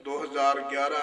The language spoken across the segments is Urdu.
2011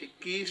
21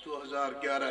2011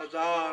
1000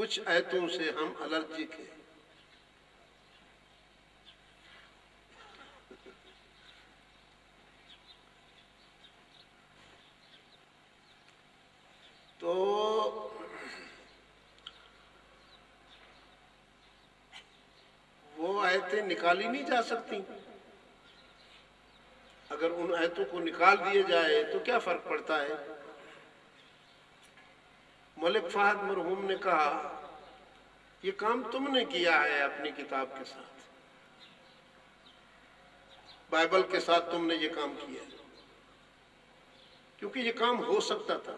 کچھ آیتوں سے ہم الرجک ہیں۔ تو وہ آیتیں نکالی نہیں جا سکتی۔ اگر ان آیتوں کو نکال دیے جائے تو کیا فرق پڑتا ہے؟ ملک فہد مرحوم نے کہا یہ کام تم نے کیا ہے اپنی کتاب کے ساتھ، بائبل کے ساتھ تم نے یہ کام کیا ہے، کیونکہ یہ کام ہو سکتا تھا۔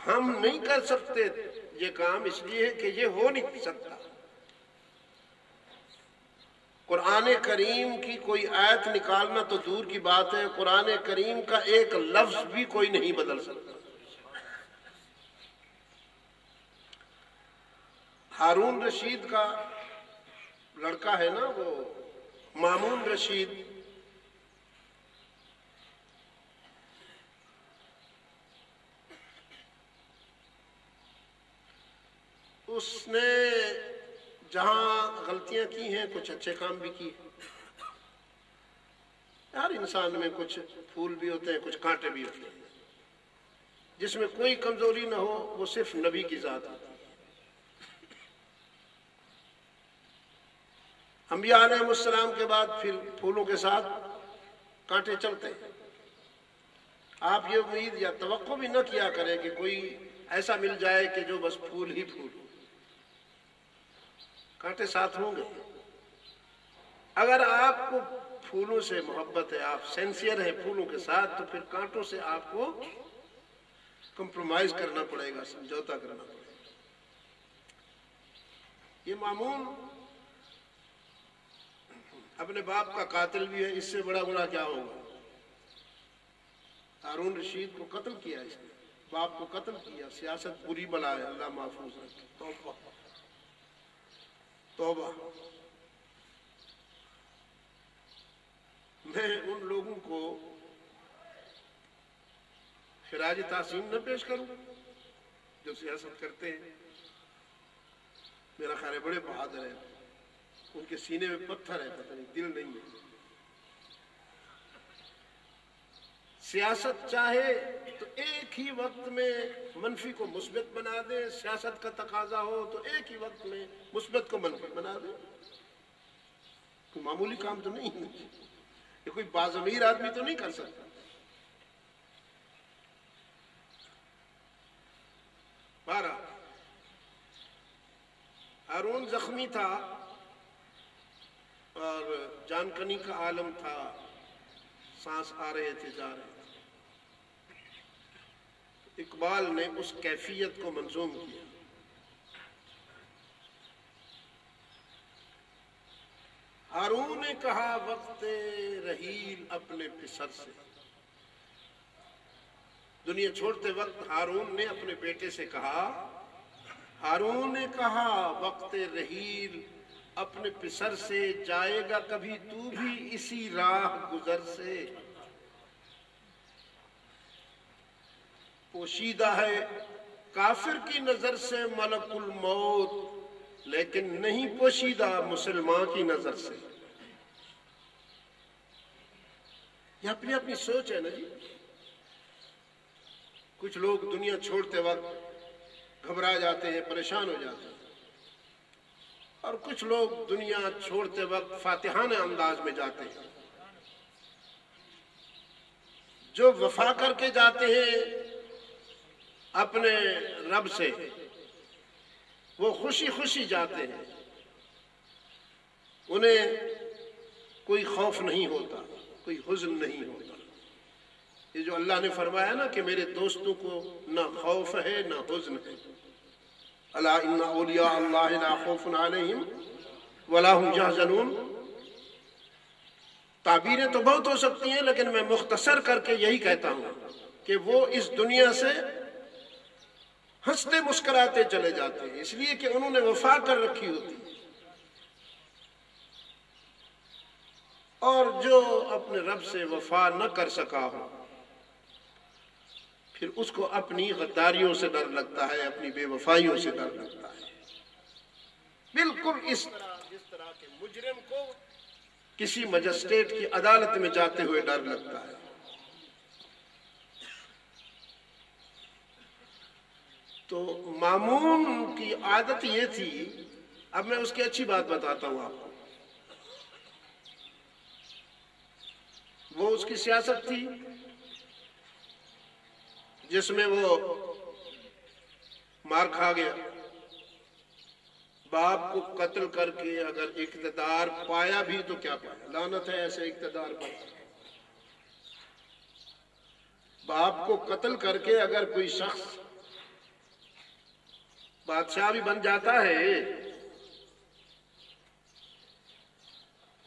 ہم نہیں کر سکتے یہ کام اس لیے کہ یہ ہو نہیں سکتا۔ قرآن کریم کی کوئی آیت نکالنا تو دور کی بات ہے، قرآن کریم کا ایک لفظ بھی کوئی نہیں بدل سکتا۔ ہارون رشید کا لڑکا ہے نا وہ مامون رشید، اس نے جہاں غلطیاں کی ہیں کچھ اچھے کام بھی کیے۔ ہر انسان میں کچھ پھول بھی ہوتے ہیں، کچھ کانٹے بھی ہوتے ہیں۔ جس میں کوئی کمزوری نہ ہو وہ صرف نبی کی ذات ہوتی ہے۔ انبیاء علیہ السلام کے بعد پھر پھولوں کے ساتھ کانٹے چلتے ہیں۔ آپ یہ امید یا توقع بھی نہ کیا کریں کہ کوئی ایسا مل جائے کہ جو بس پھول ہی پھول ہو، کانٹے ساتھ ہوں گے۔ اگر آپ کو پھولوں سے محبت ہے، آپ سینسیئر ہیں پھولوں کے ساتھ، تو پھر کانٹوں سے آپ کو کمپرومائز کرنا پڑے گا، سمجھوتا کرنا پڑے گا۔ یہ مامون اپنے باپ کا قاتل بھی ہے، اس سے بڑا گناہ کیا ہوگا؟ ہارون رشید کو قتل کیا، اس نے باپ کو قتل کیا۔ سیاست بری بلا ہے، اللہ محفوظ رکھے۔ توبہ توبہ۔ میں ان لوگوں کو خراج تحسین نہ پیش کروں جو سیاست کرتے ہیں، میرا خیال ہے بڑے بہادر ہیں، ان کے سینے میں پتھر ہے، پتہ نہیں دل نہیں ہے۔ سیاست چاہے تو ایک ہی وقت میں منفی کو مثبت بنا دے، سیاست کا تقاضا ہو تو ایک ہی وقت میں مثبت کو منفی بنا دے۔ کوئی معمولی کام تو نہیں ہے، یہ کوئی باضمیر آدمی تو نہیں کر سکتا۔ بارہ ہارون زخمی تھا اور جان کنی کا عالم تھا، سانس آ رہے تھے جا رہے تھے۔ اقبال نے اس کیفیت کو منظوم کیا۔ ہارون نے کہا وقت رحیل اپنے پسر سے، دنیا چھوڑتے وقت ہارون نے اپنے بیٹے سے کہا، ہارون نے کہا وقت رحیل اپنے پسر سے، جائے گا کبھی تو بھی اسی راہ گزر سے۔ پوشیدہ ہے کافر کی نظر سے ملک الموت، لیکن نہیں پوشیدہ مسلمان کی نظر سے۔ یہ اپنی اپنی سوچ ہے نا جی۔ کچھ لوگ دنیا چھوڑتے وقت گھبرا جاتے ہیں، پریشان ہو جاتے ہیں، اور کچھ لوگ دنیا چھوڑتے وقت فاتحانہ انداز میں جاتے ہیں۔ جو وفا کر کے جاتے ہیں اپنے رب سے، وہ خوشی خوشی جاتے ہیں، انہیں کوئی خوف نہیں ہوتا، کوئی حزن نہیں ہوتا۔ یہ جو اللہ نے فرمایا نا کہ میرے دوستوں کو نہ خوف ہے نہ حزن ہے، الا ان اولیاء اللہ لا خوف علیہم ولا هم یحزنون۔ تعبیریں تو بہت ہو سکتی ہیں، لیکن میں مختصر کر کے یہی کہتا ہوں کہ وہ اس دنیا سے ہنستے مسکراتے چلے جاتے ہیں، اس لیے کہ انہوں نے وفا کر رکھی ہوتی ہے۔ اور جو اپنے رب سے وفا نہ کر سکا ہو، پھر اس کو اپنی غداریوں سے ڈر لگتا ہے، اپنی بے وفائیوں سے ڈر لگتا ہے، بالکل اس طرح جس طرح کے مجرم کو کسی مجسٹریٹ کی عدالت میں جاتے ہوئے ڈر لگتا ہے۔ تو مامون کی عادت یہ تھی، اب میں اس کی اچھی بات بتاتا ہوں آپ کو، وہ اس کی سیاست تھی جس میں وہ مار کھا گیا، باپ کو قتل کر کے اگر اقتدار پایا بھی تو کیا پایا، لعنت ہے ایسے اقتدار پر۔ باپ کو قتل کر کے اگر کوئی شخص بادشاہ بھی بن جاتا ہے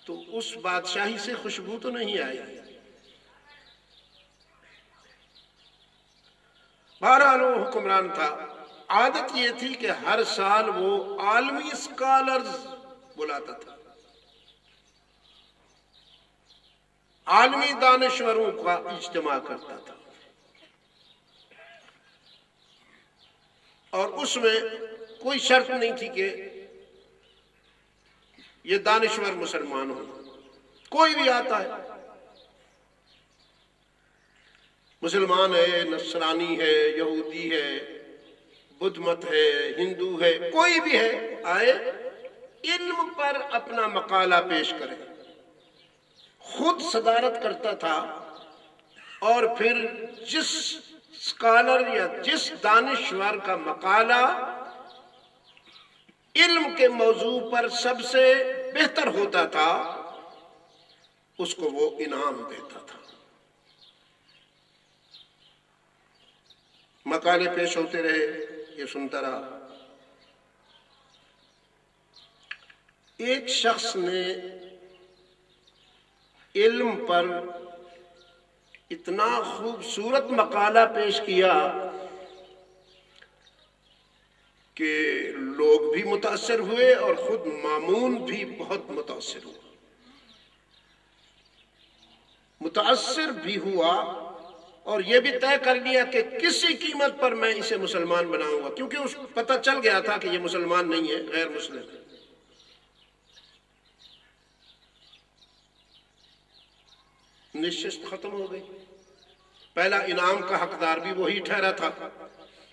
تو اس بادشاہی سے خوشبو تو نہیں آئی۔ بہرحال وہ حکمران تھا، عادت یہ تھی کہ ہر سال وہ عالمی اسکالرز بلاتا تھا، عالمی دانشوروں کا اجتماع کرتا تھا، اور اس میں کوئی شرط نہیں تھی کہ یہ دانشور مسلمان ہو، کوئی بھی آتا ہے، مسلمان ہے، نصرانی ہے، یہودی ہے، بدھ مت ہے، ہندو ہے، کوئی بھی ہے، آئے علم پر اپنا مقالہ پیش کرے، خود صدارت کرتا تھا، اور پھر جس اسکالر یا جس دانشور کا مقالہ علم کے موضوع پر سب سے بہتر ہوتا تھا اس کو وہ انعام دیتا تھا۔ مقالے پیش ہوتے رہے، یہ سنتا رہا۔ ایک شخص نے علم پر اتنا خوبصورت مقالہ پیش کیا کہ لوگ بھی متاثر ہوئے اور خود مامون بھی بہت متاثر ہوا، متاثر بھی ہوا، اور یہ بھی طے کر لیا کہ کسی قیمت پر میں اسے مسلمان بناؤں گا، کیونکہ اس کو پتہ چل گیا تھا کہ یہ مسلمان نہیں ہے، غیر مسلم ہے۔ نشست ختم ہو گئی، پہلا انعام کا حقدار بھی وہی ٹھہرا تھا،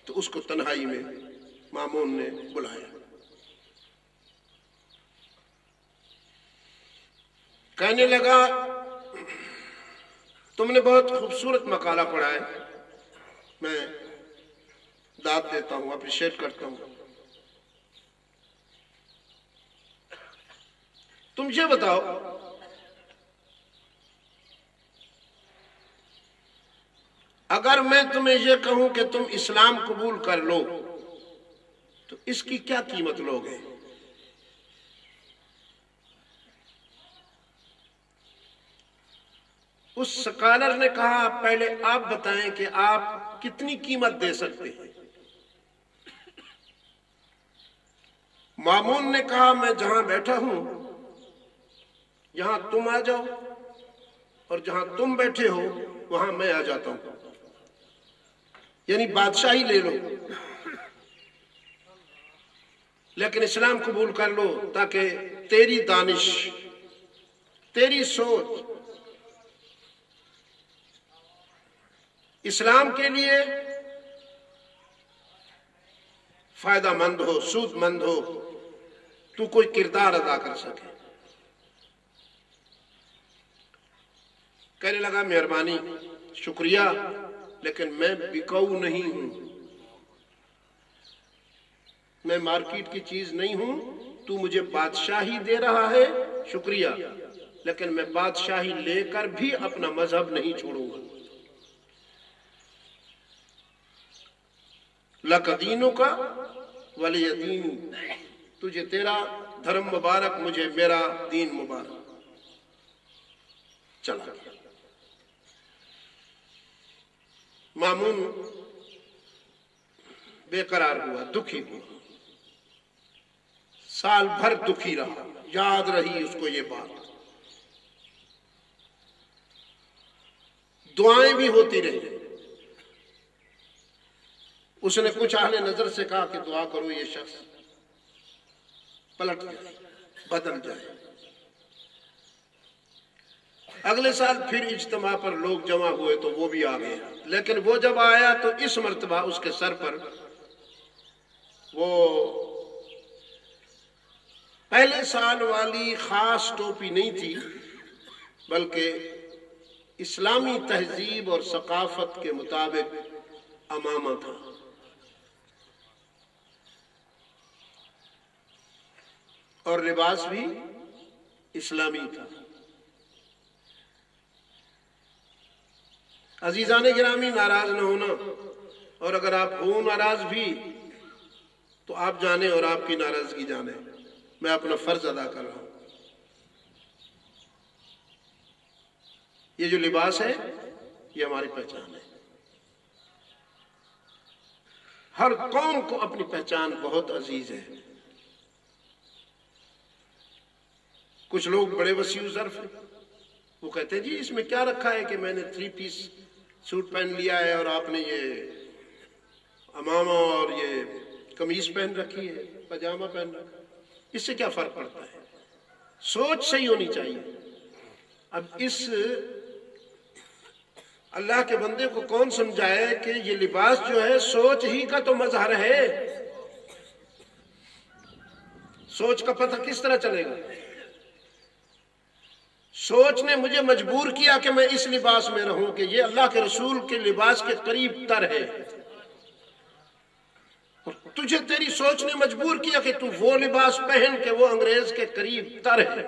تو اس کو تنہائی میں مامون نے بلایا، کہنے لگا تم نے بہت خوبصورت مقالہ پڑھا ہے، میں داد دیتا ہوں، اپریشیٹ کرتا ہوں، تم یہ بتاؤ اگر میں تمہیں یہ کہوں کہ تم اسلام قبول کر لو تو اس کی کیا قیمت لوگے؟ اس سکالر نے کہا پہلے آپ بتائیں کہ آپ کتنی قیمت دے سکتے ہیں؟ مامون نے کہا میں جہاں بیٹھا ہوں یہاں تم آ جاؤ، اور جہاں تم بیٹھے ہو وہاں میں آ جاتا ہوں، یعنی بادشاہی لے لو، لیکن اسلام قبول کر لو تاکہ تیری دانش، تیری سوچ اسلام کے لیے فائدہ مند ہو، سود مند ہو، تو کوئی کردار ادا کر سکے۔ کہنے لگا مہربانی، شکریہ، لیکن میں بکاؤ نہیں ہوں، میں مارکیٹ کی چیز نہیں ہوں، تو مجھے بادشاہی دے رہا ہے، شکریہ، لیکن میں بادشاہی لے کر بھی اپنا مذہب نہیں چھوڑوں گا۔ لَكَ دِينُكَ وَلِيَ دِينِ، تجھے تیرا دھرم مبارک، مجھے میرا دین مبارک۔ چلا گیا۔ مامون بے قرار ہوا، دکھی ہوا، سال بھر دکھی رہا، یاد رہی اس کو یہ بات، دعائیں بھی ہوتی رہی، اس نے کچھ اہل نظر سے کہا کہ دعا کرو یہ شخص پلٹ جائے، بدل جائے۔ اگلے سال پھر اجتماع پر لوگ جمع ہوئے تو وہ بھی آ گیا، لیکن وہ جب آیا تو اس مرتبہ اس کے سر پر وہ پہلے سال والی خاص ٹوپی نہیں تھی، بلکہ اسلامی تہذیب اور ثقافت کے مطابق عمامہ تھا۔ اور لباس بھی اسلامی تھا۔ عزیزان گرامی، ناراض نہ ہونا، اور اگر آپ ہوں ناراض بھی تو آپ جانیں اور آپ کی ناراضگی جانیں، میں اپنا فرض ادا کر رہا ہوں۔ یہ جو لباس ہے یہ ہماری پہچان ہے۔ ہر قوم کو اپنی پہچان بہت عزیز ہے۔ کچھ لوگ بڑے وسیع ظرف ہیں، وہ کہتے ہیں جی اس میں کیا رکھا ہے کہ میں نے 3 پیس سوٹ پہن لیا ہے اور آپ نے یہ عمامہ اور یہ قمیض پہن رکھی ہے، پاجامہ پہن رکھا ہے، اس سے کیا فرق پڑتا ہے؟ سوچ صحیح ہونی چاہیے۔ اب اس اللہ کے بندے کو کون سمجھائے کہ یہ لباس جو ہے سوچ ہی کا تو مظہر ہے۔ سوچ کا پتہ کس طرح چلے گا؟ سوچ نے مجھے مجبور کیا کہ میں اس لباس میں رہوں کہ یہ اللہ کے رسول کے لباس کے قریب تر ہے، اور تجھے تیری سوچ نے مجبور کیا کہ تو وہ لباس پہن کہ وہ انگریز کے قریب تر ہے۔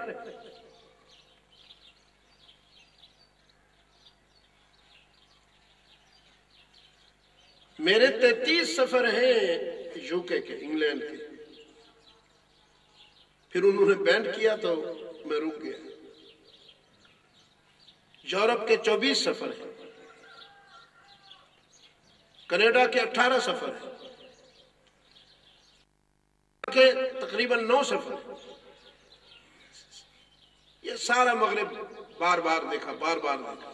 میرے 33 سفر ہیں UK کے، انگلینڈ کے، پھر انہوں نے بینڈ کیا تو میں رک گیا۔ یورپ کے 24 سفر ہیں، کینیڈا کے 18 سفر ہیں، کے تقریباً 9 سفر ہیں۔ یہ سارا مغرب بار بار دیکھا، بار بار دیکھا۔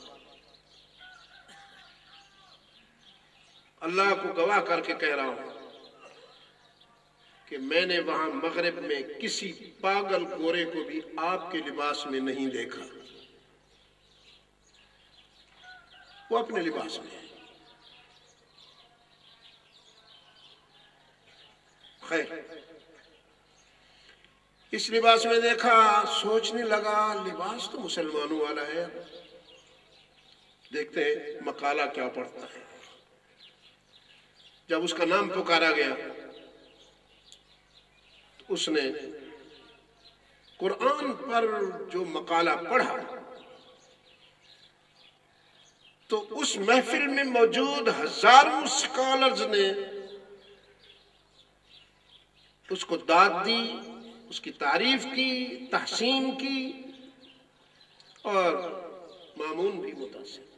اللہ کو گواہ کر کے کہہ رہا ہوں کہ میں نے وہاں مغرب میں کسی پاگل گورے کو بھی آپ کے لباس میں نہیں دیکھا، وہ اپنے لباس میں ہے۔ خیر، اس لباس میں دیکھا، سوچنے لگا لباس تو مسلمانوں والا ہے، دیکھتے ہیں مقالہ کیا پڑھتا ہے۔ جب اس کا نام پکارا گیا تو اس نے قرآن پر جو مقالہ پڑھا تو اس محفل میں موجود ہزاروں سکالرز نے اس کو داد دی، اس کی تعریف کی، تحسین کی، اور مامون بھی متاثر۔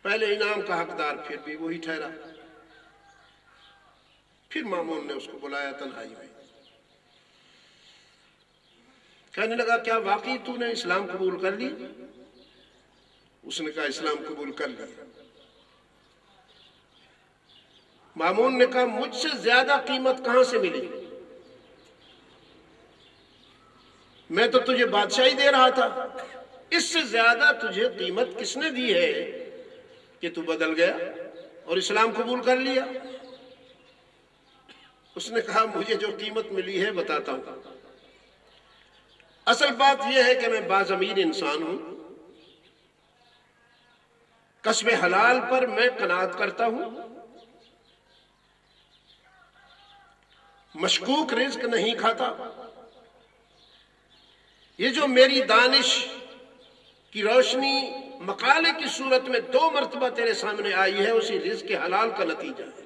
پہلے انعام کا حقدار پھر بھی وہی ٹھہرا۔ پھر مامون نے اس کو بلایا تنہائی میں، کہنے لگا کیا واقعی تو نے اسلام قبول کر لی؟ اس نے کہا اسلام قبول کر لیا۔ مامون نے کہا مجھ سے زیادہ قیمت کہاں سے ملی؟ میں تو تجھے بادشاہی دے رہا تھا، اس سے زیادہ تجھے قیمت کس نے دی ہے کہ تو بدل گیا اور اسلام قبول کر لیا؟ اس نے کہا مجھے جو قیمت ملی ہے بتاتا ہوں۔ اصل بات یہ ہے کہ میں باضمیر انسان ہوں، کسب حلال پر میں قناعت کرتا ہوں، مشکوک رزق نہیں کھاتا۔ یہ جو میری دانش کی روشنی مقالے کی صورت میں 2 مرتبہ تیرے سامنے آئی ہے، اسی رزق حلال کا نتیجہ ہے۔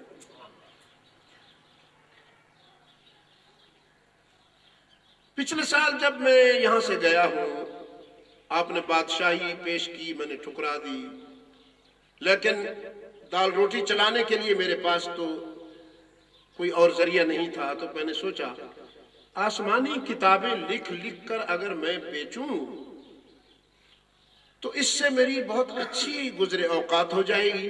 پچھلے سال جب میں یہاں سے گیا ہوں، آپ نے بادشاہی پیش کی، میں نے ٹھکرا دی، لیکن دال روٹی چلانے کے لیے میرے پاس تو کوئی اور ذریعہ نہیں تھا، تو میں نے سوچا آسمانی کتابیں لکھ لکھ کر اگر میں بیچوں تو اس سے میری بہت اچھی گزرے اوقات ہو جائے گی۔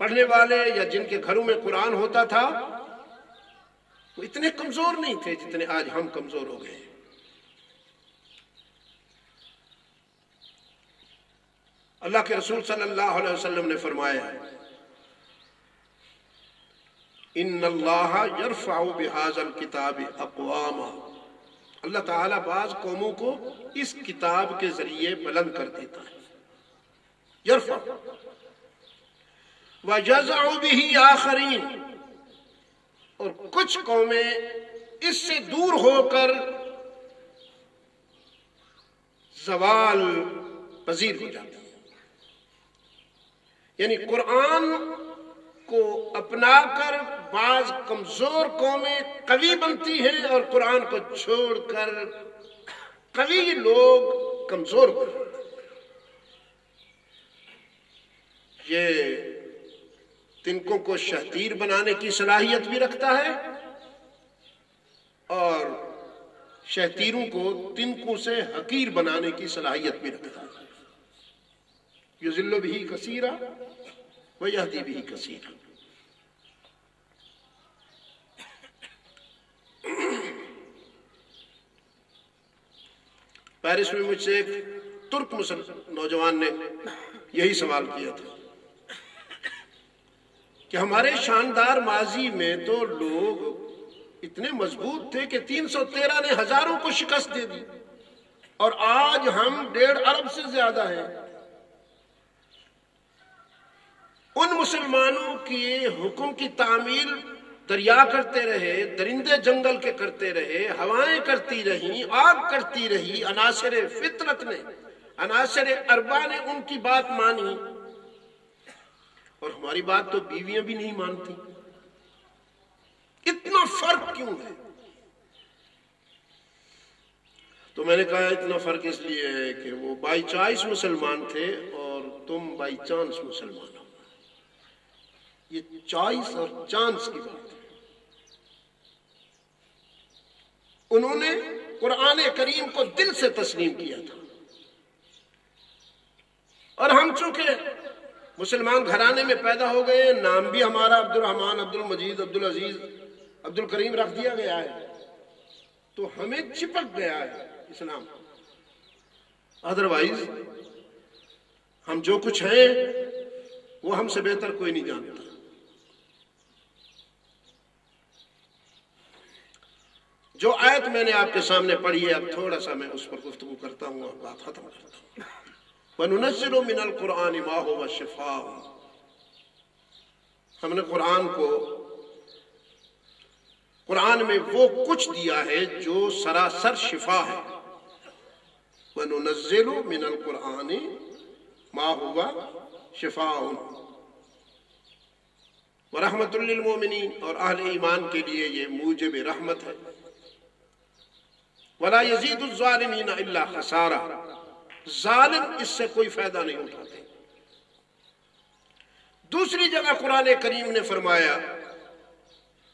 پڑھنے والے یا جن کے گھروں میں قرآن ہوتا تھا وہ اتنے کمزور نہیں تھے جتنے آج ہم کمزور ہو گئے. اللہ کے رسول صلی اللہ علیہ وسلم نے فرمایا ان اللہ یرفع بہذا الکتاب اقواما، اللہ تعالیٰ بعض قوموں کو اس کتاب کے ذریعے بلند کر دیتا ہے. یرفع وَيَزْعُ بِهِ آخَرِينَ، اور کچھ قومیں اس سے دور ہو کر زوال پذیر ہو جاتی ہیں. یعنی قرآن کو اپنا کر بعض کمزور قومیں قوی بنتی ہیں اور قرآن کو چھوڑ کر قوی لوگ کمزور بنتے ہیں. یہ تنکوں کو شہتیر بنانے کی صلاحیت بھی رکھتا ہے اور شہتیروں کو تنکوں سے حقیر بنانے کی صلاحیت بھی رکھتا ہے. یضل بہ کثیرا ویہدی بہ کثیرا. پیرس میں مجھ سے ایک ترک نوجوان نے یہی سوال کیا تھا کہ ہمارے شاندار ماضی میں تو لوگ اتنے مضبوط تھے کہ 313 نے ہزاروں کو شکست دے دی اور آج ہم 1.5 ارب سے زیادہ ہیں. ان مسلمانوں کے حکم کی تعمیل دریا کرتے رہے، درندے جنگل کے کرتے رہے، ہوائیں کرتی رہیں، آگ کرتی رہی، عناصر فطرت نے، عناصر اربع نے ان کی بات مانی، اور ہماری بات تو بیویاں بھی نہیں مانتی. اتنا فرق کیوں ہے؟ تو میں نے کہا اتنا فرق اس لیے ہے کہ وہ بائی چوائس مسلمان تھے اور تم بائی چانس مسلمان ہو. یہ چوائس اور چانس کی بات ہے. انہوں نے قرآن کریم کو دل سے تسلیم کیا تھا اور ہم چونکہ مسلمان گھرانے میں پیدا ہو گئے، نام بھی ہمارا عبد الرحمن، عبد المجید، عبد العزیز، عبد الکریم رکھ دیا گیا ہے، تو ہمیں چپک گیا ہے اسلام. ادروائز ہم جو کچھ ہیں وہ ہم سے بہتر کوئی نہیں جانتا. جو آیت میں نے آپ کے سامنے پڑھی ہے، اب تھوڑا سا میں اس پر گفتگو کرتا ہوں اور بات ختم کرتا ہوں. وَنُنَزِّلُ مِنَ الْقُرْآنِ مَا هُوَ شِفَاءٌ، ہم نے قرآن میں وہ کچھ دیا ہے جو سراسر شفا ہے. وَنُنَزِّلُ مِنَ الْقُرْآنِ مَا هُوَ شِفَاءٌ وَرَحْمَةٌ لِّلْمُؤْمِنِينَ، اور اہل ایمان کے لیے یہ موجب رحمت ہے. وَلَا يَزِيدُ الظَّالِمِينَ إِلَّا خَسَارًا، ظالم اس سے کوئی فائدہ نہیں اٹھاتے. دوسری جگہ قرآن کریم نے فرمایا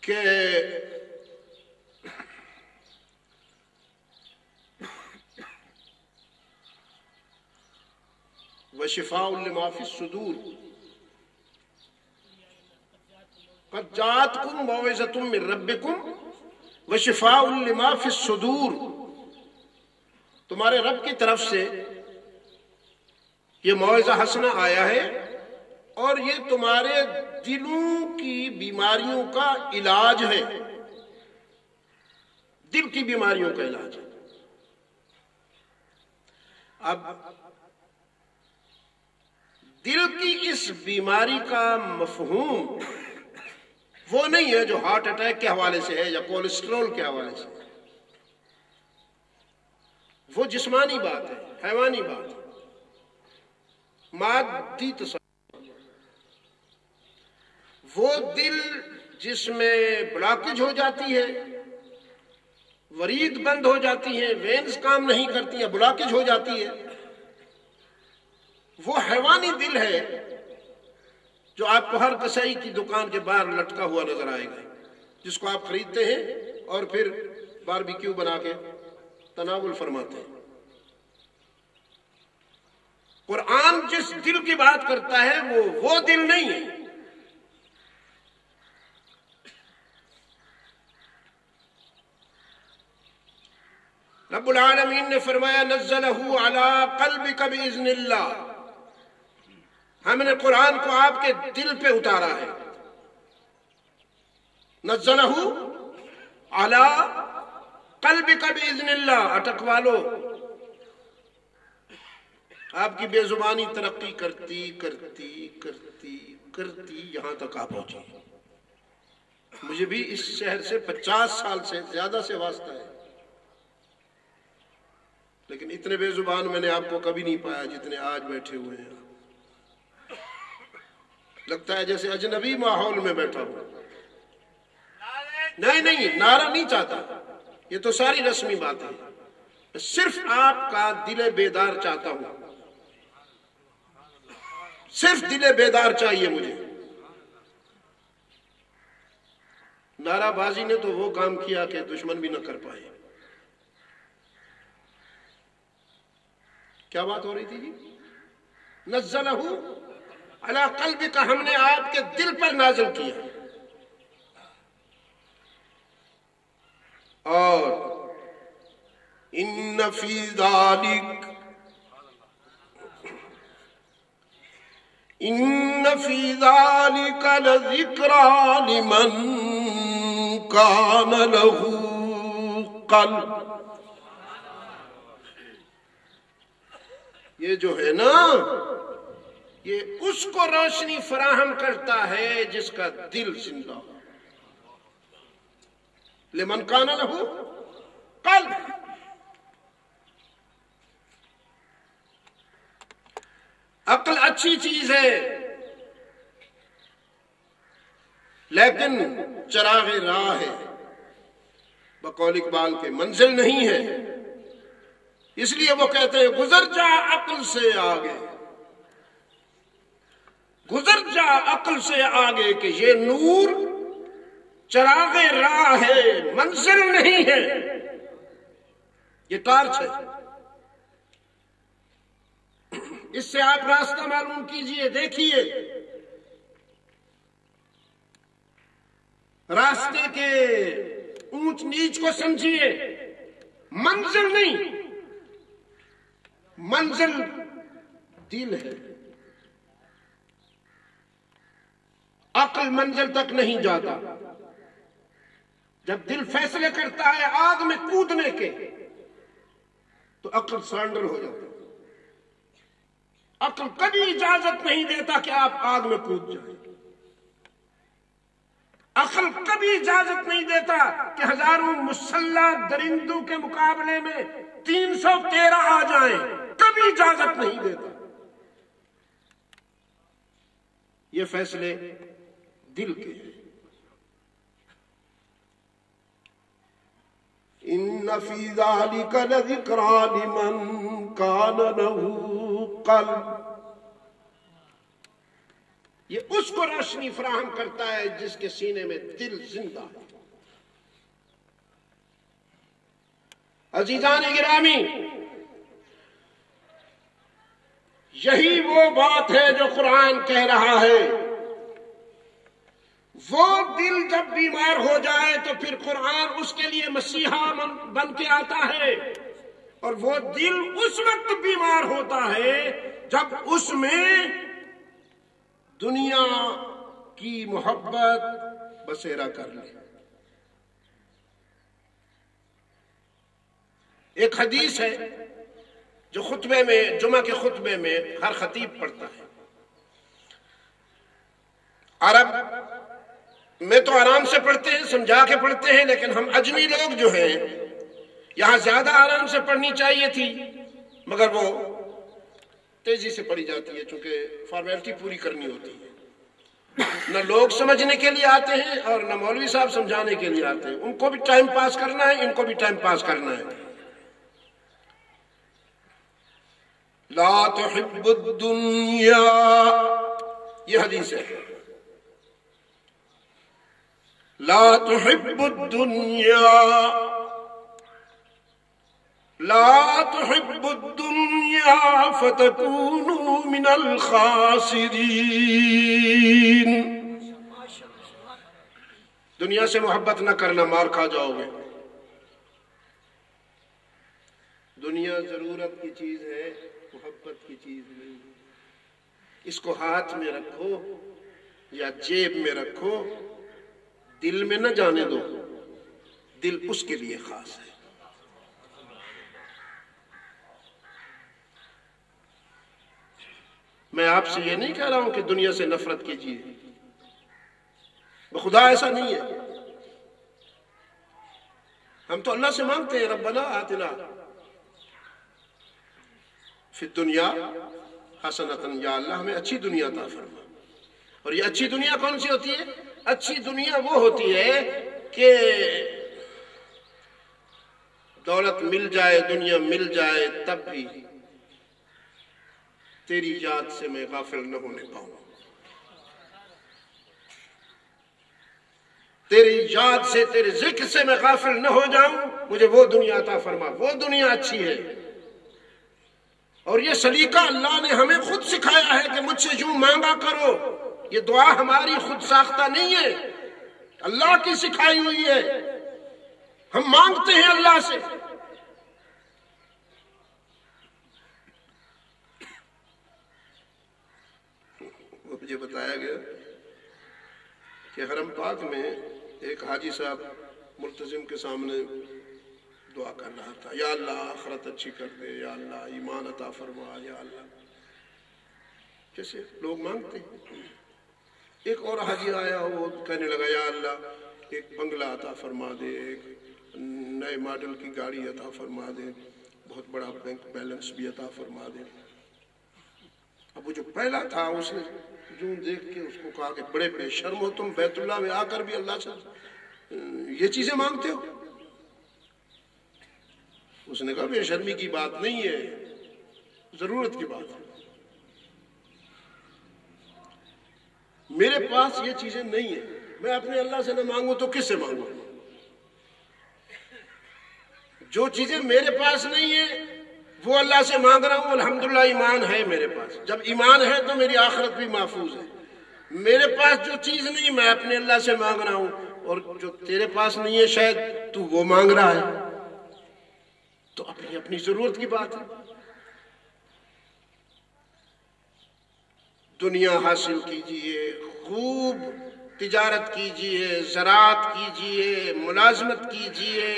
کہ وَشِفَاءٌ لِمَا فِي الصُّدُورِ قَدْ جَاءَتْكُمْ مَوْعِظَةٌ مِّن رَبِّكُمْ وَشِفَاءٌ لِمَا فِي الصُّدُورِ، تمہارے رب کی طرف سے یہ موعظہ حسنہ آیا ہے اور یہ تمہارے دلوں کی بیماریوں کا علاج ہے. دل کی بیماریوں کا علاج ہے. اب دل کی اس بیماری کا مفہوم وہ نہیں ہے جو ہارٹ اٹیک کے حوالے سے ہے یا کولیسٹرول کے حوالے سے. وہ جسمانی بات ہے، حیوانی بات ہے، مادی تصور. وہ دل جس میں بلاکج ہو جاتی ہے، ورید بند ہو جاتی ہے، وینز کام نہیں کرتی ہیں، بلاکج ہو جاتی ہے، وہ حیوانی دل ہے جو آپ کو ہر کسائی کی دکان کے باہر لٹکا ہوا نظر آئے گا، جس کو آپ خریدتے ہیں اور پھر باربیکیو بنا کے تناول فرماتے ہیں. قرآن جس دل کی بات کرتا ہے وہ دل نہیں ہے نے فرمایا نزلہ علی قلبک باذن اللہ، ہم نے قرآن کو آپ کے دل پہ اتارا ہے. نزلہ علی قلبک باذن اللہ، اٹکوا لو. آپ کی بے زبانی ترقی کرتی کرتی کرتی کرتی یہاں تک آپ پہنچی. مجھے بھی اس شہر سے 50 سال سے زیادہ سے واسطہ ہے، لیکن اتنے بے زبان میں نے آپ کو کبھی نہیں پایا جتنے آج بیٹھے ہوئے ہیں. لگتا ہے جیسے اجنبی ماحول میں بیٹھا ہوں. نہیں، نعرہ نہیں چاہتا، یہ تو ساری رسمی بات ہے. صرف آپ کا دل بیدار چاہتا ہوں، صرف دل بیدار چاہیے مجھے. نعرہ بازی نے تو وہ کام کیا کہ دشمن بھی نہ کر پائے. کیا بات ہو رہی تھی جی؟ نزلہ علی قلبک، ہم نے آپ کے دل پر نازل کیا. اور ان فی ذالک لذکری لمن کان لہ قلب. یہ جو ہے نا، یہ اس کو روشنی فراہم کرتا ہے جس کا دل زندہ ہو. لمن کان لہ قلب. عقل اچھی چیز ہے، لیکن چراغ راہ ہے، بقول اقبال کے منزل نہیں ہے. اس لیے وہ کہتے ہیں گزر جا عقل سے آگے، گزر جا عقل سے آگے، کہ یہ نور چراغ راہ ہے، منزل نہیں ہے، یہ ٹارچ ہے. اس سے آپ راستہ معلوم کیجئے، دیکھیے راستے کے اونچ نیچ کو سمجھیے. منزل نہیں، منزل دل ہے. عقل منزل تک نہیں جاتا. جب دل فیصلے کرتا ہے آگ میں کودنے کے، تو عقل سرنڈر ہو جاتا ہے. عقل کبھی اجازت نہیں دیتا کہ آپ آگ میں کود جائیں. عقل کبھی اجازت نہیں دیتا کہ ہزاروں مسلح درندوں کے مقابلے میں 313 آ جائیں. کبھی اجازت نہیں دیتا. یہ فیصلے دل کے ہیں. ان فی ذالک لذکری لمن کان لہ قلب. یہ اس کو روشنی فراہم کرتا ہے جس کے سینے میں دل زندہ ہے. عزیزان گرامی، یہی وہ بات ہے جو قرآن کہہ رہا ہے. وہ دل جب بیمار ہو جائے تو پھر قرآن اس کے لیے مسیحا بن کے آتا ہے. اور وہ دل اس وقت بیمار ہوتا ہے جب اس میں دنیا کی محبت بسیرا کر لے. ایک حدیث ہے جو خطبے میں، جمعہ کے خطبے میں ہر خطیب پڑھتا ہے. عرب میں تو آرام سے پڑھتے ہیں، سمجھا کے پڑھتے ہیں، لیکن ہم اجمی لوگ جو ہیں یہاں زیادہ آرام سے پڑھنی چاہیے تھی، مگر وہ تیزی سے پڑھی جاتی ہے چونکہ فارمیلٹی پوری کرنی ہوتی ہے. نہ لوگ سمجھنے کے لیے آتے ہیں اور نہ مولوی صاحب سمجھانے کے لیے آتے ہیں. ان کو بھی ٹائم پاس کرنا ہے، ان کو بھی ٹائم پاس کرنا ہے. لا تحب الدنیا، یہ حدیث ہے. لا تحب الدنیا، لا تحب الدنیا فتكونوا من الخاسرین. دنیا سے محبت نہ کرنا، مار کھا جاؤ گے. دنیا ضرورت کی چیز ہے، محبت کی چیز نہیں۔ اس کو ہاتھ میں رکھو یا جیب میں رکھو، دل میں نہ جانے دو، دل اس کے لیے خاص ہے۔ میں آپ سے یہ نہیں کہہ رہا ہوں کہ دنیا سے نفرت کیجیے، بخدا ایسا نہیں ہے۔ ہم تو اللہ سے مانگتے ہیں ربنا آتنا فی الدنیا حسنۃ، یا اللہ ہمیں اچھی دنیا عطا فرما۔ اور یہ اچھی دنیا کون سی ہوتی ہے؟ اچھی دنیا وہ ہوتی ہے کہ دولت مل جائے، دنیا مل جائے، تب بھی تیری یاد سے میں غافل نہ ہونے پاؤں، تیری یاد سے، تیرے ذکر سے میں غافل نہ ہو جاؤں، مجھے وہ دنیا عطا فرما۔ وہ دنیا اچھی ہے۔ اور یہ سلیقہ اللہ نے ہمیں خود سکھایا ہے کہ مجھ سے یوں مانگا کرو۔ یہ دعا ہماری خود ساختہ نہیں ہے، اللہ کی سکھائی ہوئی ہے۔ ہم مانگتے ہیں اللہ سے۔ مجھے بتایا گیا کہ حرم پاک میں ایک حاجی صاحب ملتزم کے سامنے دعا کر رہا تھا، یا اللہ آخرت اچھی کر دے، یا اللہ ایمان عطا فرما، یا اللہ، جیسے لوگ مانگتے ہیں۔ ایک اور حاجی آیا، وہ کہنے لگا یا اللہ ایک بنگلہ عطا فرما دے، ایک نئے ماڈل کی گاڑی عطا فرما دے، بہت بڑا بینک بیلنس بھی عطا فرما دے۔ اب وہ جو پہلا تھا اس نے جو دیکھ کے اس کو کہا کہ بڑے بے شرم ہو تم، بیت اللہ میں آ کر بھی اللہ سے یہ چیزیں مانگتے ہو؟ اس نے کہا بے شرمی کی بات نہیں ہے، ضرورت کی بات ہے۔ میرے پاس یہ چیزیں نہیں ہیں، میں اپنے اللہ سے نہ مانگوں تو کس سے مانگوں؟ جو چیزیں میرے پاس نہیں ہیں وہ اللہ سے مانگ رہا ہوں، الحمدللہ ایمان ہے میرے پاس۔ جب ایمان ہے تو میری آخرت بھی محفوظ ہے۔ میرے پاس جو چیز نہیں میں اپنے اللہ سے مانگ رہا ہوں، اور جو تیرے پاس نہیں ہے شاید تو وہ مانگ رہا ہے، تو اپنی اپنی ضرورت کی بات ہے۔ دنیا حاصل کیجئے، خوب تجارت کیجئے، زراعت کیجئے، ملازمت کیجئے،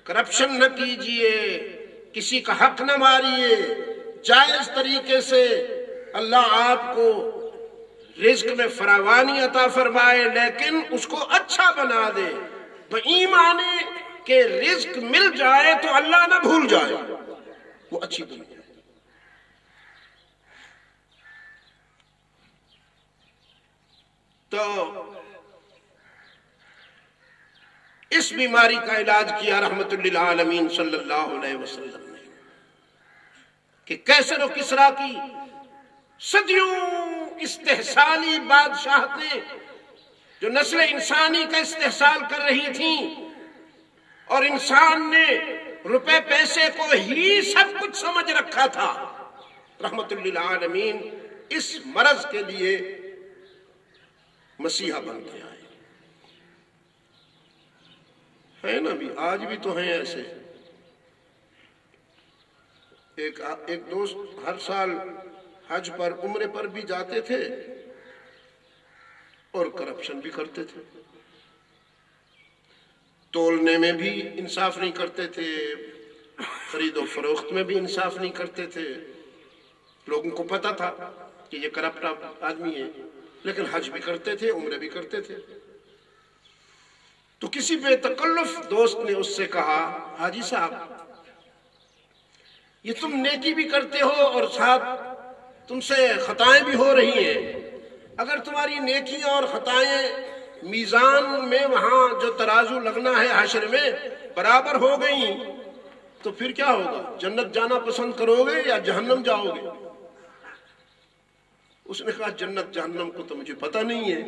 کرپشن نہ کیجئے، کسی کا حق نہ ماریے، جائز طریقے سے اللہ آپ کو رزق میں فراوانی عطا فرمائے، لیکن اس کو اچھا بنا دے، بایمان کہ رزق مل جائے تو اللہ نہ بھول جائے، وہ اچھی دنیا ہے۔ تو اس بیماری کا علاج کیا رحمت للعالمین صلی اللہ علیہ وسلم نے، کہ کیسر و کسریٰ کی صدیوں استحصالی بادشاہتیں جو نسل انسانی کا استحصال کر رہی تھیں، اور انسان نے روپے پیسے کو ہی سب کچھ سمجھ رکھا تھا، رحمت للعالمین اس مرض کے لیے مسیحا بن کے آئے ہیں نا، بھی آج بھی تو ہیں ایسے۔ ایک دوست ہر سال حج پر عمرے پر بھی جاتے تھے اور کرپشن بھی کرتے تھے، تولنے میں بھی انصاف نہیں کرتے تھے، خرید و فروخت میں بھی انصاف نہیں کرتے تھے۔ لوگوں کو پتا تھا کہ یہ کرپٹ آدمی ہے، لیکن حج بھی کرتے تھے، عمرے بھی کرتے تھے۔ تو کسی بے تکلف دوست نے اس سے کہا، حاجی صاحب یہ تم نیکی بھی کرتے ہو اور ساتھ تم سے خطائیں بھی ہو رہی ہیں، اگر تمہاری نیکیاں اور خطائیں میزان میں وہاں جو ترازو لگنا ہے حشر میں برابر ہو گئیں تو پھر کیا ہوگا؟ جنت جانا پسند کرو گے یا جہنم جاؤ گے؟ اس نے کہا جنت جہنم کو تو مجھے پتہ نہیں ہے،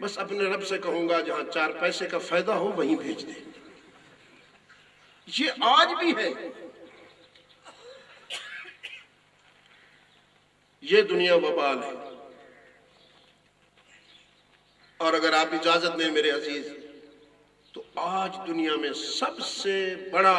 بس اپنے رب سے کہوں گا جہاں 4 پیسے کا فائدہ ہو وہیں بھیج دے۔ یہ آج بھی ہے، یہ دنیا وبال ہے۔ اور اگر آپ اجازت دیں میرے عزیز، تو آج دنیا میں سب سے بڑا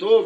2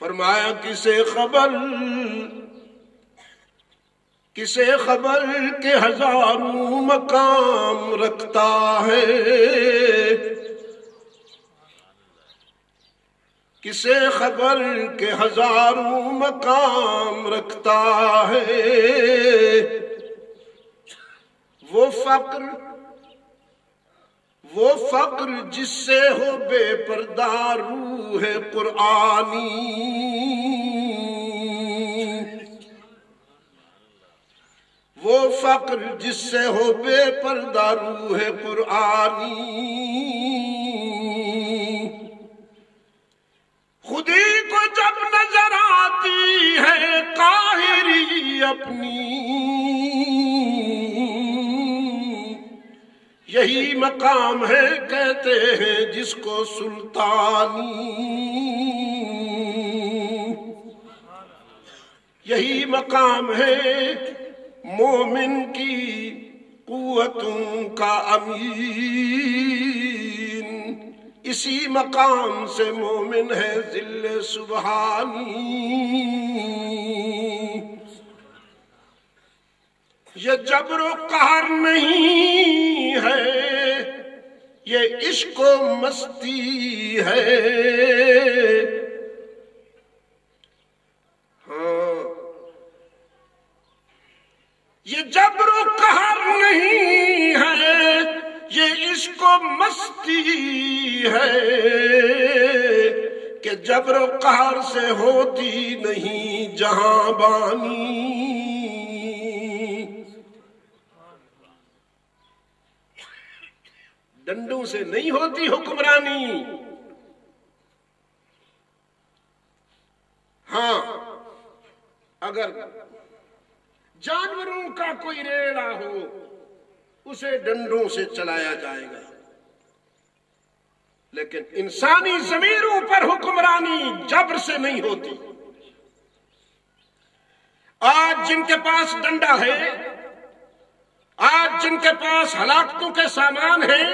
فرمایا کسے خبر کے ہزاروں مقام رکھتا ہے، کسے خبر کے ہزاروں مقام رکھتا ہے، وہ فقر جس سے ہو بے پردہ روح قرآنی، وہ فقر جس سے ہو بے پردہ روح قرآنی، خودی کو جب نظر آتی ہے قاہری اپنی، یہی مقام ہے کہتے ہیں جس کو سلطانی، یہی مقام ہے مومن کی قوتوں کا امین، اسی مقام سے مومن ہے ذل سبحانی، یہ جبر و قہر نہیں ہے، یہ عشق و مستی ہے، یہ جبر و قہر نہیں ہے، یہ عشق و مستی ہے، کہ جبر و قہر سے ہوتی نہیں جہاں بانی، ڈنڈوں سے نہیں ہوتی حکمرانی، ہاں اگر جانوروں کا کوئی ریڑا ہو اسے ڈنڈوں سے چلایا جائے گا، لیکن انسانی ضمیروں پر حکمرانی جبر سے نہیں ہوتی۔ آج جن کے پاس ڈنڈا ہے، آج جن کے پاس ہلاکتوں کے سامان ہیں،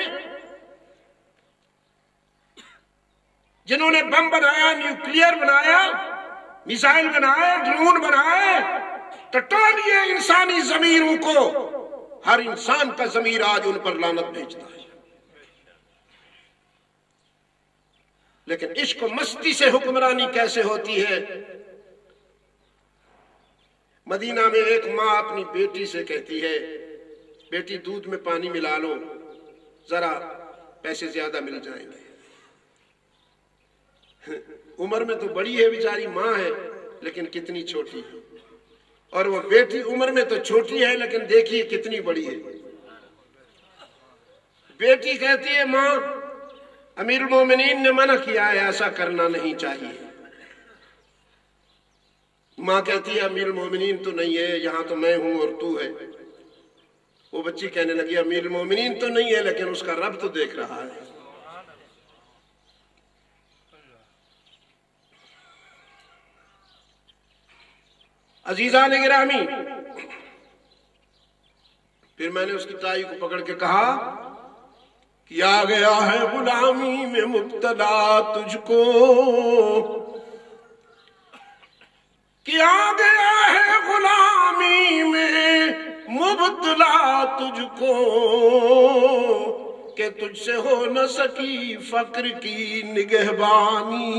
جنہوں نے بم بنایا، نیوکلیئر بنایا، میزائل بنائے، ڈرون بنائے، ٹٹولیے انسانی ضمیروں کو، ہر انسان کا ضمیر آج ان پر لعنت بھیجتا ہے، لیکن عشق و مستی سے حکمرانی کیسے ہوتی ہے؟ مدینہ میں ایک ماں اپنی بیٹی سے کہتی ہے، بیٹی دودھ میں پانی ملا لو، ذرا پیسے زیادہ مل جائیں گے۔ عمر میں تو بڑی ہے بیچاری، ماں ہے، لیکن کتنی چھوٹی ہے، اور وہ بیٹی عمر میں تو چھوٹی ہے لیکن دیکھیے کتنی بڑی ہے۔ بیٹی کہتی ہے، ماں امیر المومنین نے منع کیا ہے، ایسا کرنا نہیں چاہیے۔ ماں کہتی ہے، امیر المومنین تو نہیں ہے، یہاں تو میں ہوں اور تو ہے۔ وہ بچی کہنے لگی، امیر المومنین تو نہیں ہے لیکن اس کا رب تو دیکھ رہا ہے۔ عزیزان گرامی، پھر میں نے اس کی تائی کو پکڑ کے کہا، کیا گیا ہے غلامی میں مبتلا تجھ کو، کیا گیا ہے غلامی میں مبتلا تجھ کو، کہ تجھ سے ہو نہ سکی فقر کی نگہبانی۔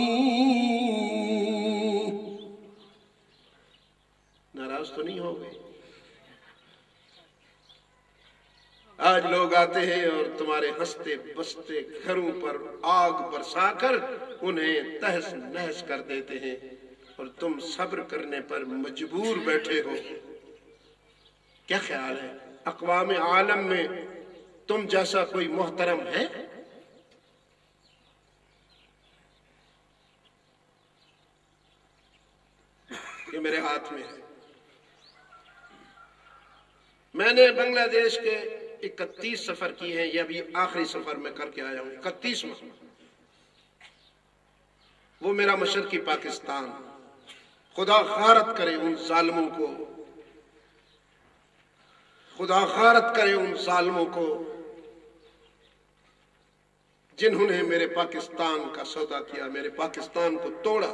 ناراض تو نہیں ہو گئے؟ آج لوگ آتے ہیں اور تمہارے ہنستے بستے گھروں پر آگ برسا کر انہیں تہس نہس کر دیتے ہیں، اور تم صبر کرنے پر مجبور بیٹھے ہو۔ کیا خیال ہے اقوام عالم میں تم جیسا کوئی محترم ہے؟ یہ میرے ہاتھ میں ہے۔ میں نے بنگلہ دیش کے 31 سفر کیے ہیں، یہ ابھی آخری سفر میں کر کے آیا ہوں، 31واں۔ وہ میرا مشرقی پاکستان، خدا غارت کرے ان ظالموں کو، خدا غارت کرے ان ظالموں کو جنہوں نے میرے پاکستان کا سودا کیا، میرے پاکستان کو توڑا۔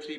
3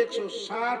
160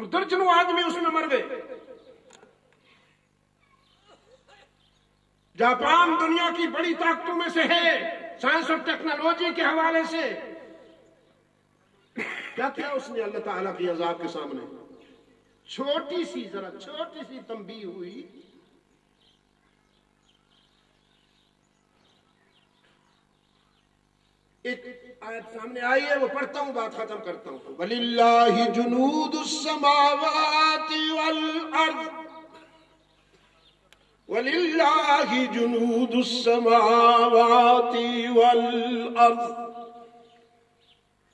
اور درجنوں آدمی اس میں مر گئے۔ جاپان دنیا کی بڑی طاقتوں میں سے ہے، سائنس اور ٹیکنالوجی کے حوالے سے۔ کیا کیا اس نے اللہ تعالیٰ کی عذاب کے سامنے؟ چھوٹی سی تنبیہ ہوئی، ایک آیت سامنے آئی ہے، وہ پڑھتا ہوں، بات ختم کرتا ہوں۔ وَلِلَّهِ جُنُودُ السَّمَاوَاتِ وَالْأَرْضِ وَلِلَّهِ جُنُودُ السَّمَاوَاتِ وَالْأَرْضِ،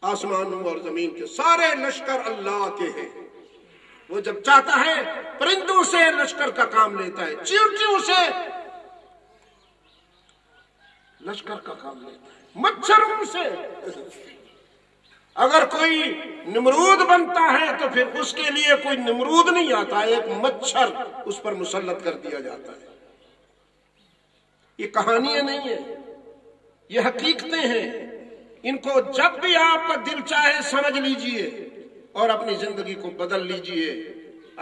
آسمانوں اور زمین کے سارے لشکر اللہ کے ہیں۔ وہ جب چاہتا ہے پرندوں سے لشکر کا کام لیتا ہے، چیونٹیوں سے لشکر کا کام لیتا ہے، مچھروں سے۔ اگر کوئی نمرود بنتا ہے تو پھر اس کے لیے کوئی نمرود نہیں آتا، ایک مچھر اس پر مسلط کر دیا جاتا ہے۔ یہ کہانیاں نہیں ہیں، یہ حقیقتیں ہیں۔ ان کو جب بھی آپ کا دل چاہے سمجھ لیجئے اور اپنی زندگی کو بدل لیجئے،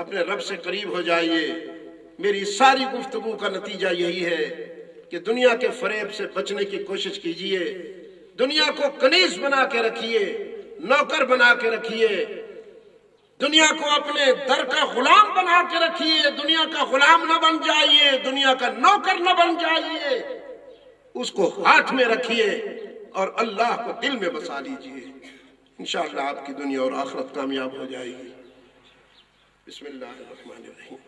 اپنے رب سے قریب ہو جائیے۔ میری ساری گفتگو کا نتیجہ یہی ہے کہ دنیا کے فریب سے بچنے کی کوشش کیجئے، دنیا کو کنیز بنا کے رکھیے، نوکر بنا کے رکھیے، دنیا کو اپنے در کا غلام بنا کے رکھیے، دنیا کا غلام نہ بن جائیے، دنیا کا نوکر نہ بن جائیے، اس کو ہاتھ میں رکھیے اور اللہ کو دل میں بسا لیجئے۔ انشاءاللہ آپ کی دنیا اور آخرت کامیاب ہو جائے گی۔ بسم اللہ الرحمن الرحیم۔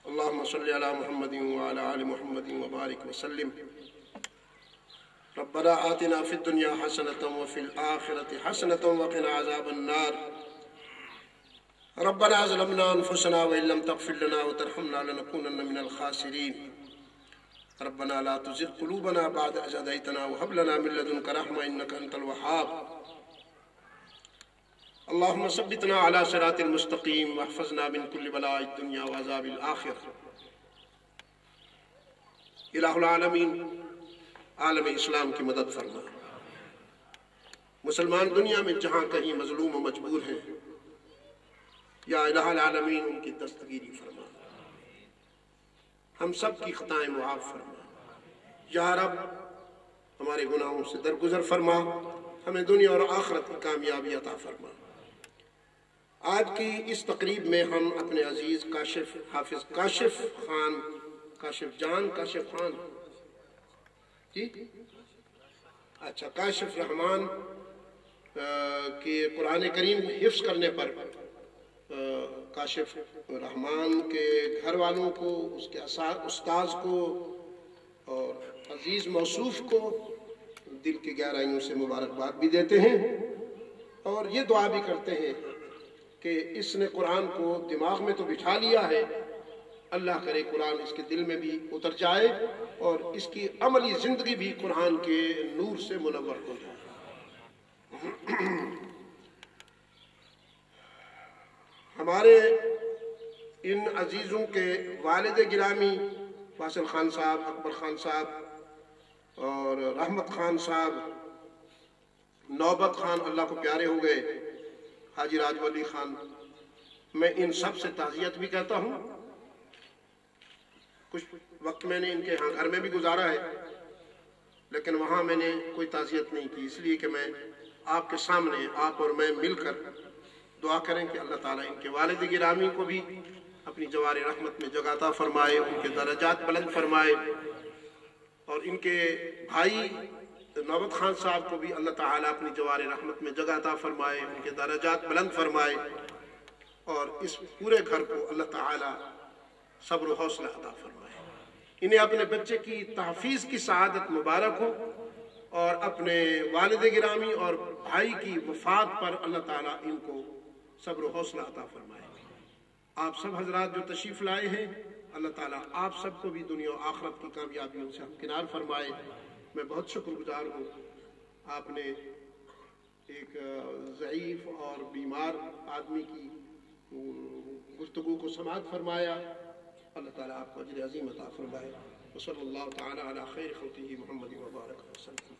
اللہم صلی علی محمد وعلی آل محمد وبارک وسلم۔ ربنا آتنا فی الدنیا حسنۃ وفی الآخرۃ حسنۃ وقنا عذاب النار۔ ربنا ظلمنا انفسنا وإن لم تغفر لنا وترحمنا لنكونن من الخاسرین۔ ربنا لا تزغ قلوبنا بعد إذ هديتنا وهب لنا من لدنك رحمة إنك أنت الوهاب۔ اللهم ثبتنا على صراط المستقيم واحفظنا من كل بلاء الدنيا وعذاب الآخرة۔ الہ العالمین، عالم اسلام کی مدد فرما۔ مسلمان دنیا میں جہاں کہیں مظلوم و مجبور ہیں، یا الہ العالمین ان کی دستگیری فرما، ہم سب کی خطائیں معاف فرما۔ یا رب ہمارے گناہوں سے درگزر فرما، ہمیں دنیا اور آخرت کی کامیابی عطا فرما۔ آج کی اس تقریب میں ہم اپنے عزیز کاشف حافظ کاشف خان، کاشف جان، کاشف خان جی، اچھا، کاشف رحمان کے قرآن کریم حفظ کرنے پر کاشف رحمان کے گھر والوں کو، اس کے استاذ کو اور عزیز موصوف کو دل کی گہرائیوں سے مبارکباد بھی دیتے ہیں، اور یہ دعا بھی کرتے ہیں کہ اس نے قرآن کو دماغ میں تو بٹھا لیا ہے، اللہ کرے قرآن اس کے دل میں بھی اتر جائے اور اس کی عملی زندگی بھی قرآن کے نور سے منور ہو جائے۔ ہمارے ان عزیزوں کے والد گرامی فاصل خان صاحب، اکبر خان صاحب اور رحمت خان صاحب، نوبت خان اللہ کو پیارے ہو گئے، حاجی راج ولی خان، میں ان سب سے تعزیت بھی کہتا ہوں۔ کچھ وقت میں نے ان کے ہاں گھر میں بھی گزارا ہے، لیکن وہاں میں نے کوئی تعزیت نہیں کی، اس لیے کہ میں آپ کے سامنے، آپ اور میں مل کر دعا کریں کہ اللہ تعالیٰ ان کے والد گرامی کو بھی اپنی جوار رحمت میں جگہ عطا فرمائے، ان کے درجات بلند فرمائے، اور ان کے بھائی نوبت خان صاحب کو بھی اللہ تعالیٰ اپنی جوار رحمت میں جگہ عطا فرمائے، ان کے درجات بلند فرمائے، اور اس پورے گھر کو اللہ تعالیٰ صبر و حوصلہ عطا فرمائے۔ انہیں اپنے بچے کی تحفیظ کی سعادت مبارک ہو، اور اپنے والد گرامی اور بھائی کی وفات پر اللہ تعالیٰ ان کو صبر و حوصلہ عطا فرمائے۔ آپ سب حضرات جو تشریف لائے ہیں، اللہ تعالیٰ آپ سب کو بھی دنیا و آخرت کی کامیابیوں سے ہمکنار فرمائے۔ میں بہت شکر گزار ہوں، آپ نے ایک ضعیف اور بیمار آدمی کی گفتگو کو سماعت فرمایا۔ اللہ تعالیٰ آپ کو اجر عظیم عطا فرمائے۔ وصلی اللہ تعالیٰ علی خیر خلقہ محمد وبارک وسلم۔